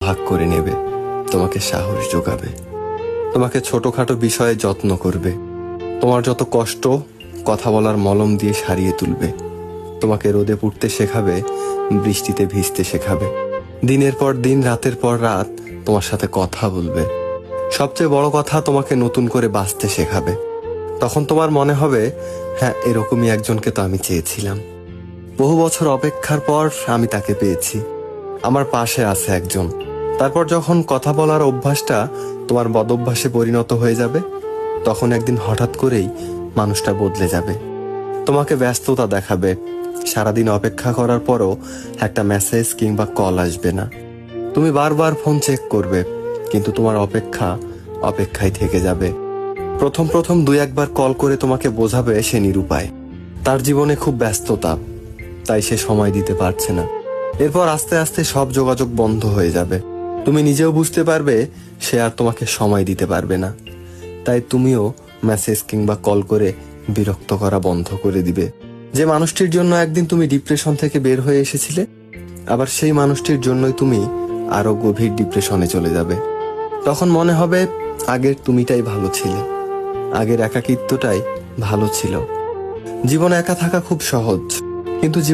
ভাগ করে নেবে, তোমাকে সাহস যোগাবে, তোমাকে ছোটখাটো বিষয়ে যত্ন করবে, তোমার যত কষ্ট কথা বলার মলম দিয়ে সারিয়ে তুলবে, তোমাকে রোদে পুড়তে শেখাবে, বৃষ্টিতে ভিজতে শেখাবে, দিনের পর দিন রাতের পর রাত তোমার সাথে কথা বলবে। সবচেয়ে বড় কথা, তোমাকে নতুন করে বাঁচতে শেখাবে। তখন তোমার মনে হবে, হ্যাঁ, এরকমই একজনকে তো আমি চেয়েছিলাম। বহু বছর অপেক্ষার পর আমি তাকে পেয়েছি, আমার পাশে আছে একজন। তারপর যখন কথা বলার অভ্যাসটা তোমার বদঅভ্যাসে পরিণত হয়ে যাবে, তখন একদিন হঠাৎ করেই মানুষটা বদলে যাবে, তোমাকে ব্যস্ততা দেখাবে। সারাদিন অপেক্ষা করার পরও একটা মেসেজ কিংবা কল আসবে না। তুমি বারবার ফোন চেক করবে, কিন্তু তোমার অপেক্ষায় থেকে যাবে। প্রথম প্রথম দুই একবার কল করে তোমাকে বোঝাবে সে নিরুপায়, তার জীবনে খুব ব্যস্ততা, তাই সে সময় দিতে পারছে না। এরপর আস্তে আস্তে সব যোগাযোগ বন্ধ হয়ে যাবে। তুমি নিজেও বুঝতে পারবে সে আর তোমাকে সময় দিতে পারবে না। তাই তুমিও মেসেজ কিংবা কল করে বিরক্ত করা বন্ধ করে দিবে। যে মানুষটির জন্য একদিন তুমি ডিপ্রেশন থেকে বের হয়ে এসেছিলে, আবার সেই মানুষটির জন্যই তুমি আরো গভীর ডিপ্রেশনে চলে যাবে। তখন মনে হবে আগের তুমিটাই ভালো ছিলে, আগের একাকিত্বটাই ভালো ছিল। জীবনে একা থাকা খুব সহজ, কিন্তু